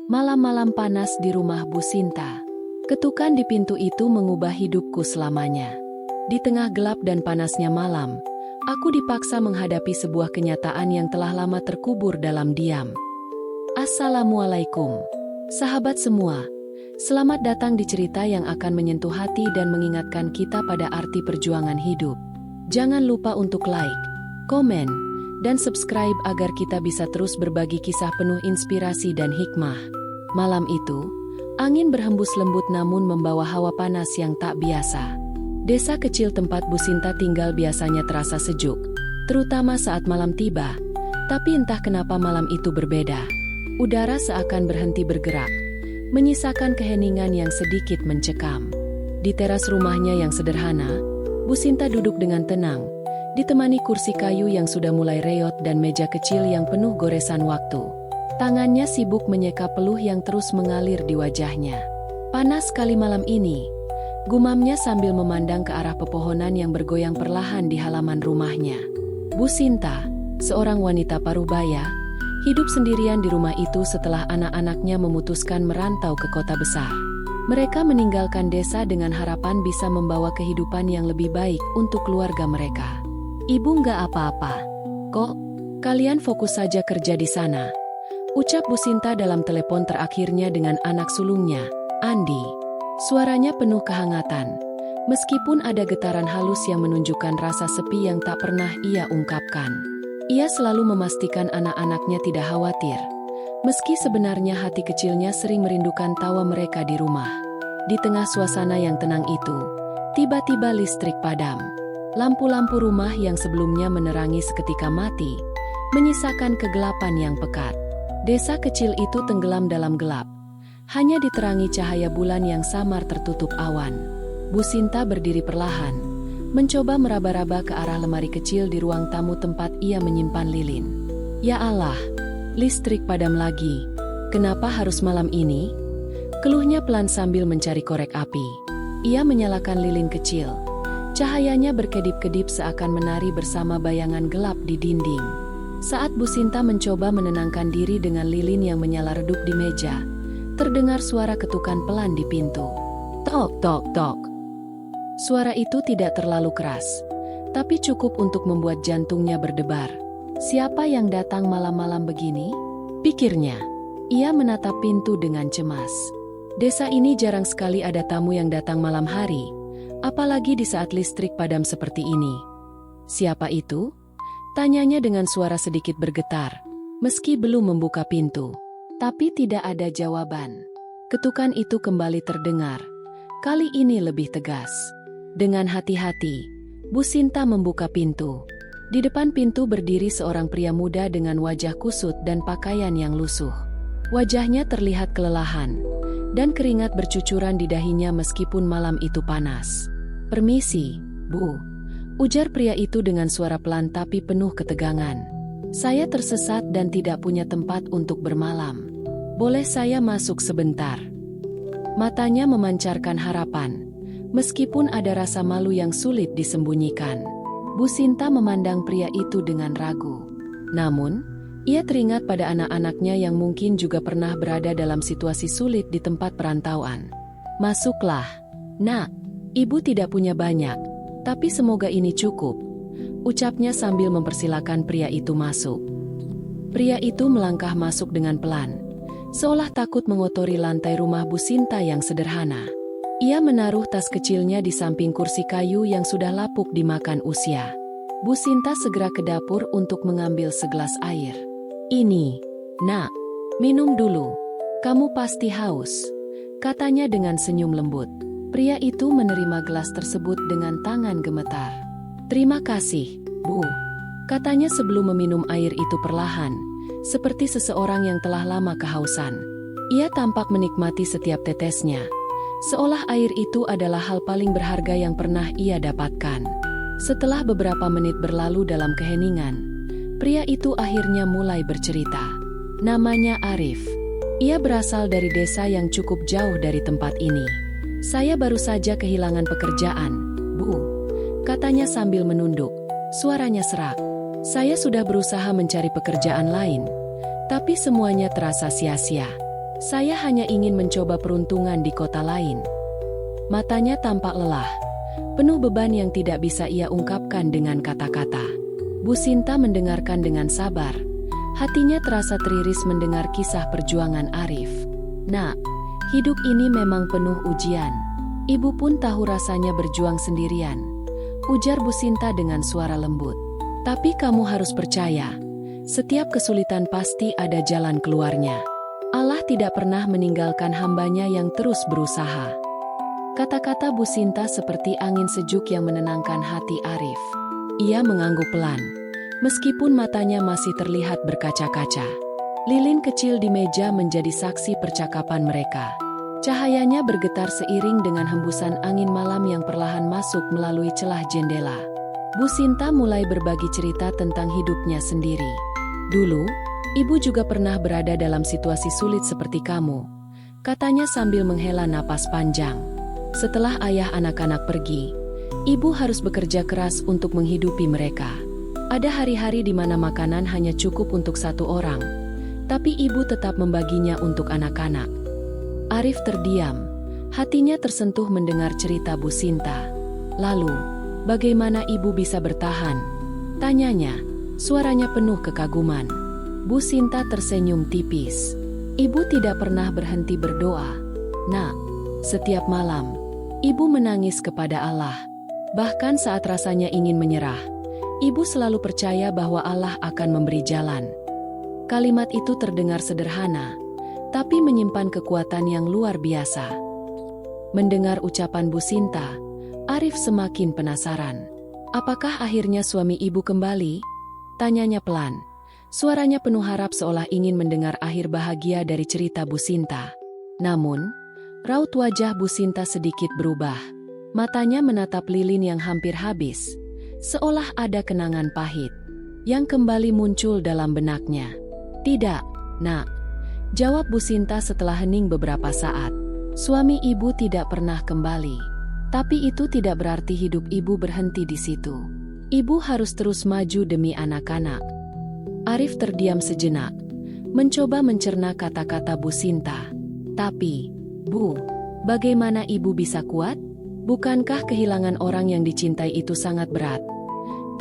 Malam-malam panas di rumah Bu Sinta. Ketukan di pintu itu mengubah hidupku selamanya. Di tengah gelap dan panasnya malam, aku dipaksa menghadapi sebuah kenyataan yang telah lama terkubur dalam diam. Assalamualaikum, sahabat semua. Selamat datang di cerita yang akan menyentuh hati dan mengingatkan kita pada arti perjuangan hidup. Jangan lupa untuk like, komen, dan subscribe agar kita bisa terus berbagi kisah penuh inspirasi dan hikmah. Malam itu, angin berhembus lembut namun membawa hawa panas yang tak biasa. Desa kecil tempat Bu Sinta tinggal biasanya terasa sejuk, terutama saat malam tiba. Tapi entah kenapa malam itu berbeda. Udara seakan berhenti bergerak, menyisakan keheningan yang sedikit mencekam. Di teras rumahnya yang sederhana, Bu Sinta duduk dengan tenang, ditemani kursi kayu yang sudah mulai reot dan meja kecil yang penuh goresan waktu. Tangannya sibuk menyeka peluh yang terus mengalir di wajahnya. Panas sekali malam ini, gumamnya sambil memandang ke arah pepohonan yang bergoyang perlahan di halaman rumahnya. Bu Sinta, seorang wanita parubaya, hidup sendirian di rumah itu setelah anak-anaknya memutuskan merantau ke kota besar. Mereka meninggalkan desa dengan harapan bisa membawa kehidupan yang lebih baik untuk keluarga mereka. "Ibu nggak apa-apa, kok? Kalian fokus saja kerja di sana," ucap Bu Sinta dalam telepon terakhirnya dengan anak sulungnya, Andi. Suaranya penuh kehangatan, meskipun ada getaran halus yang menunjukkan rasa sepi yang tak pernah ia ungkapkan. Ia selalu memastikan anak-anaknya tidak khawatir, meski sebenarnya hati kecilnya sering merindukan tawa mereka di rumah. Di tengah suasana yang tenang itu, tiba-tiba listrik padam. Lampu-lampu rumah yang sebelumnya menerangi seketika mati, menyisakan kegelapan yang pekat. Desa kecil itu tenggelam dalam gelap, hanya diterangi cahaya bulan yang samar tertutup awan. Bu Sinta berdiri perlahan, mencoba meraba-raba ke arah lemari kecil di ruang tamu tempat ia menyimpan lilin. "Ya Allah, listrik padam lagi. Kenapa harus malam ini?" Keluhnya pelan sambil mencari korek api. Ia menyalakan lilin kecil. Cahayanya berkedip-kedip seakan menari bersama bayangan gelap di dinding. Saat Bu Sinta mencoba menenangkan diri dengan lilin yang menyala redup di meja, terdengar suara ketukan pelan di pintu. Tok, tok, tok. Suara itu tidak terlalu keras, tapi cukup untuk membuat jantungnya berdebar. Siapa yang datang malam-malam begini? Pikirnya. Ia menatap pintu dengan cemas. Desa ini jarang sekali ada tamu yang datang malam hari, apalagi di saat listrik padam seperti ini. "Siapa itu?" tanyanya dengan suara sedikit bergetar, meski belum membuka pintu. Tapi tidak ada jawaban. Ketukan itu kembali terdengar, kali ini lebih tegas. Dengan hati-hati, Bu Sinta membuka pintu. Di depan pintu berdiri seorang pria muda dengan wajah kusut dan pakaian yang lusuh. Wajahnya terlihat kelelahan, dan keringat bercucuran di dahinya meskipun malam itu panas. "Permisi, Bu," ujar pria itu dengan suara pelan tapi penuh ketegangan. "Saya tersesat dan tidak punya tempat untuk bermalam. Boleh saya masuk sebentar?" Matanya memancarkan harapan, meskipun ada rasa malu yang sulit disembunyikan. Bu Sinta memandang pria itu dengan ragu. Namun, ia teringat pada anak-anaknya yang mungkin juga pernah berada dalam situasi sulit di tempat perantauan. "Masuklah, Nak. Ibu tidak punya banyak, tapi semoga ini cukup," ucapnya sambil mempersilakan pria itu masuk. Pria itu melangkah masuk dengan pelan, seolah takut mengotori lantai rumah Bu Sinta yang sederhana. Ia menaruh tas kecilnya di samping kursi kayu yang sudah lapuk dimakan usia. Bu Sinta segera ke dapur untuk mengambil segelas air. "Ini, Nak, minum dulu. Kamu pasti haus," katanya dengan senyum lembut. Pria itu menerima gelas tersebut dengan tangan gemetar. "Terima kasih, Bu," katanya sebelum meminum air itu perlahan, seperti seseorang yang telah lama kehausan. Ia tampak menikmati setiap tetesnya, seolah air itu adalah hal paling berharga yang pernah ia dapatkan. Setelah beberapa menit berlalu dalam keheningan, pria itu akhirnya mulai bercerita. Namanya Arif. Ia berasal dari desa yang cukup jauh dari tempat ini. "Saya baru saja kehilangan pekerjaan, Bu," katanya sambil menunduk. Suaranya serak. "Saya sudah berusaha mencari pekerjaan lain, tapi semuanya terasa sia-sia. Saya hanya ingin mencoba peruntungan di kota lain. Matanya tampak lelah, penuh beban yang tidak bisa ia ungkapkan dengan kata-kata. Bu Sinta mendengarkan dengan sabar. Hatinya terasa teriris mendengar kisah perjuangan Arif. Nak, hidup ini memang penuh ujian. Ibu pun tahu rasanya berjuang sendirian, ujar Bu Sinta dengan suara lembut. Tapi kamu harus percaya, setiap kesulitan pasti ada jalan keluarnya. Allah tidak pernah meninggalkan hambanya yang terus berusaha. Kata-kata Bu Sinta seperti angin sejuk yang menenangkan hati Arif. Ia mengangguk pelan, meskipun matanya masih terlihat berkaca-kaca. Lilin kecil di meja menjadi saksi percakapan mereka. Cahayanya bergetar seiring dengan hembusan angin malam yang perlahan masuk melalui celah jendela. Bu Sinta mulai berbagi cerita tentang hidupnya sendiri. Dulu, ibu juga pernah berada dalam situasi sulit seperti kamu, katanya sambil menghela napas panjang. Setelah ayah anak-anak pergi, ibu harus bekerja keras untuk menghidupi mereka. Ada hari-hari di mana makanan hanya cukup untuk satu orang, tapi ibu tetap membaginya untuk anak-anak. Arif terdiam, hatinya tersentuh mendengar cerita Bu Sinta. Lalu, bagaimana ibu bisa bertahan? Tanyanya, suaranya penuh kekaguman. Bu Sinta tersenyum tipis. Ibu tidak pernah berhenti berdoa. Nak, setiap malam, ibu menangis kepada Allah. Bahkan saat rasanya ingin menyerah, ibu selalu percaya bahwa Allah akan memberi jalan. Kalimat itu terdengar sederhana, tapi menyimpan kekuatan yang luar biasa. Mendengar ucapan Bu Sinta, Arif semakin penasaran. Apakah akhirnya suami ibu kembali? Tanyanya pelan. Suaranya penuh harap seolah ingin mendengar akhir bahagia dari cerita Bu Sinta. Namun, raut wajah Bu Sinta sedikit berubah. Matanya menatap lilin yang hampir habis, seolah ada kenangan pahit yang kembali muncul dalam benaknya. Tidak, Nak, jawab Bu Sinta setelah hening beberapa saat. Suami ibu tidak pernah kembali. Tapi itu tidak berarti hidup ibu berhenti di situ. Ibu harus terus maju demi anak-anak. Arif terdiam sejenak, mencoba mencerna kata-kata Bu Sinta. Tapi, Bu, bagaimana ibu bisa kuat? Bukankah kehilangan orang yang dicintai itu sangat berat?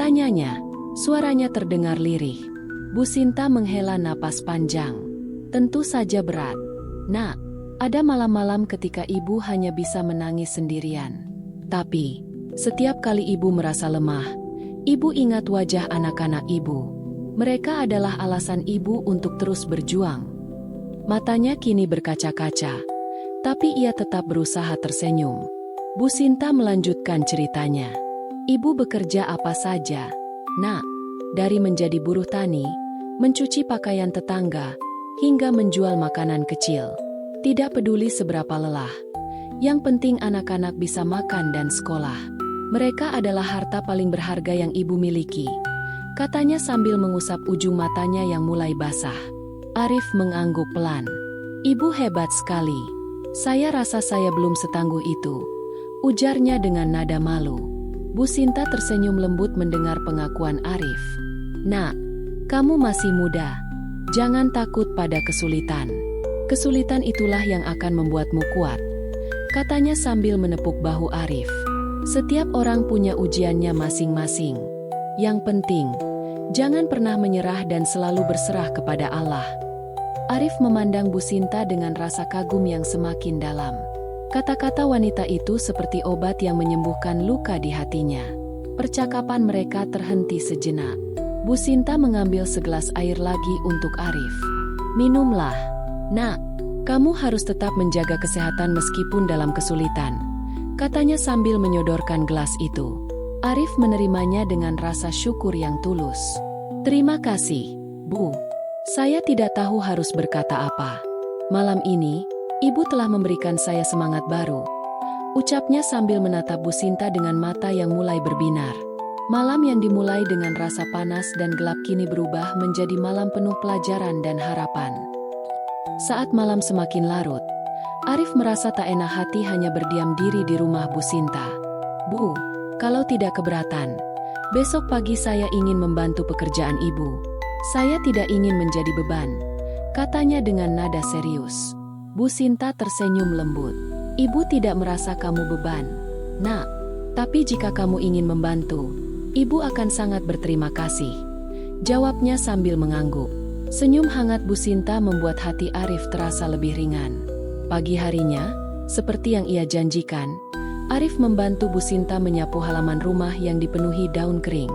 Tanyanya, suaranya terdengar lirih. Bu Sinta menghela napas panjang. Tentu saja berat. Nak, ada malam-malam ketika ibu hanya bisa menangis sendirian. Tapi, setiap kali ibu merasa lemah, ibu ingat wajah anak-anak ibu. Mereka adalah alasan ibu untuk terus berjuang. Matanya kini berkaca-kaca, tapi ia tetap berusaha tersenyum. Bu Sinta melanjutkan ceritanya. Ibu bekerja apa saja, Nak, dari menjadi buruh tani, mencuci pakaian tetangga, hingga menjual makanan kecil. Tidak peduli seberapa lelah, yang penting anak-anak bisa makan dan sekolah. Mereka adalah harta paling berharga yang ibu miliki, katanya sambil mengusap ujung matanya yang mulai basah. Arif mengangguk pelan. Ibu hebat sekali. Saya rasa saya belum setangguh itu, ujarnya dengan nada malu. Bu Sinta tersenyum lembut mendengar pengakuan Arif. Nak, kamu masih muda. Jangan takut pada kesulitan. Kesulitan itulah yang akan membuatmu kuat, katanya sambil menepuk bahu Arif. Setiap orang punya ujiannya masing-masing. Yang penting, jangan pernah menyerah dan selalu berserah kepada Allah. Arif memandang Bu Sinta dengan rasa kagum yang semakin dalam. Kata-kata wanita itu seperti obat yang menyembuhkan luka di hatinya. Percakapan mereka terhenti sejenak. Bu Sinta mengambil segelas air lagi untuk Arif. Minumlah, Nak. Kamu harus tetap menjaga kesehatan meskipun dalam kesulitan, katanya sambil menyodorkan gelas itu. Arif menerimanya dengan rasa syukur yang tulus. Terima kasih, Bu. Saya tidak tahu harus berkata apa. Malam ini, Ibu telah memberikan saya semangat baru, ucapnya sambil menatap Bu Sinta dengan mata yang mulai berbinar. Malam yang dimulai dengan rasa panas dan gelap kini berubah menjadi malam penuh pelajaran dan harapan. Saat malam semakin larut, Arif merasa tak enak hati hanya berdiam diri di rumah Bu Sinta. Bu, kalau tidak keberatan, besok pagi saya ingin membantu pekerjaan ibu. Saya tidak ingin menjadi beban, katanya dengan nada serius. Bu Sinta tersenyum lembut. Ibu tidak merasa kamu beban, Nak. Tapi jika kamu ingin membantu, Ibu akan sangat berterima kasih. Jawabnya sambil mengangguk. Senyum hangat Bu Sinta membuat hati Arif terasa lebih ringan. Pagi harinya, seperti yang ia janjikan, Arif membantu Bu Sinta menyapu halaman rumah yang dipenuhi daun kering.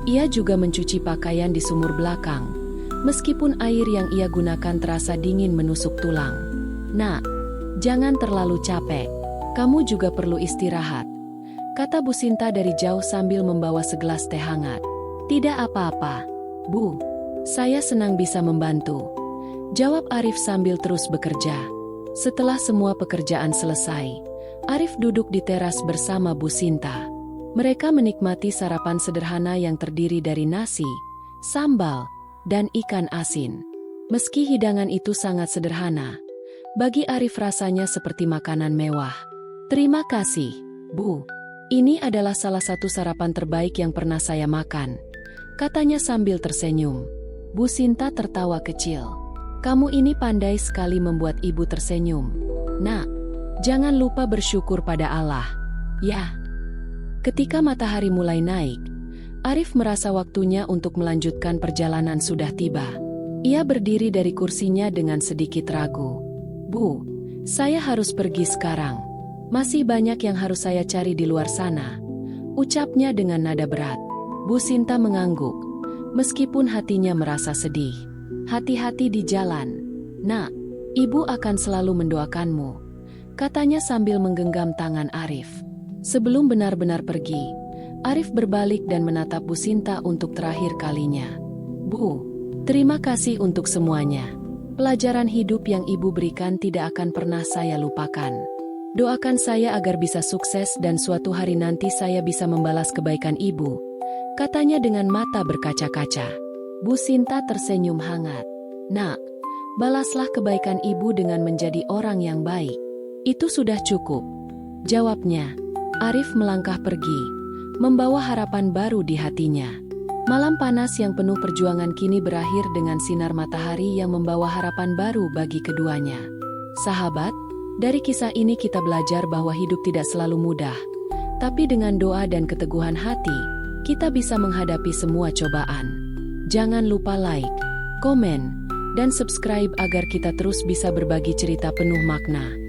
Ia juga mencuci pakaian di sumur belakang, meskipun air yang ia gunakan terasa dingin menusuk tulang. Nak, jangan terlalu capek, kamu juga perlu istirahat, kata Bu Sinta dari jauh sambil membawa segelas teh hangat. Tidak apa-apa, Bu. Saya senang bisa membantu, jawab Arif sambil terus bekerja. Setelah semua pekerjaan selesai, Arif duduk di teras bersama Bu Sinta. Mereka menikmati sarapan sederhana yang terdiri dari nasi, sambal, dan ikan asin. Meski hidangan itu sangat sederhana, bagi Arif rasanya seperti makanan mewah. Terima kasih, Bu. Ini adalah salah satu sarapan terbaik yang pernah saya makan, katanya sambil tersenyum. Bu Sinta tertawa kecil. Kamu ini pandai sekali membuat ibu tersenyum. Nak, jangan lupa bersyukur pada Allah. Ya. Ketika matahari mulai naik, Arif merasa waktunya untuk melanjutkan perjalanan sudah tiba. Ia berdiri dari kursinya dengan sedikit ragu. Bu, saya harus pergi sekarang. Masih banyak yang harus saya cari di luar sana, ucapnya dengan nada berat. Bu Sinta mengangguk, meskipun hatinya merasa sedih. Hati-hati di jalan, Nak. Ibu akan selalu mendoakanmu, katanya sambil menggenggam tangan Arif. Sebelum benar-benar pergi, Arif berbalik dan menatap Bu Sinta untuk terakhir kalinya. Bu, terima kasih untuk semuanya. Pelajaran hidup yang ibu berikan tidak akan pernah saya lupakan. Doakan saya agar bisa sukses dan suatu hari nanti saya bisa membalas kebaikan ibu, katanya dengan mata berkaca-kaca. Bu Sinta tersenyum hangat. Nak, balaslah kebaikan ibu dengan menjadi orang yang baik. Itu sudah cukup, jawabnya. Arif melangkah pergi, membawa harapan baru di hatinya. Malam panas yang penuh perjuangan kini berakhir dengan sinar matahari yang membawa harapan baru bagi keduanya. Sahabat, dari kisah ini kita belajar bahwa hidup tidak selalu mudah, tapi dengan doa dan keteguhan hati, kita bisa menghadapi semua cobaan. Jangan lupa like, komen, dan subscribe agar kita terus bisa berbagi cerita penuh makna.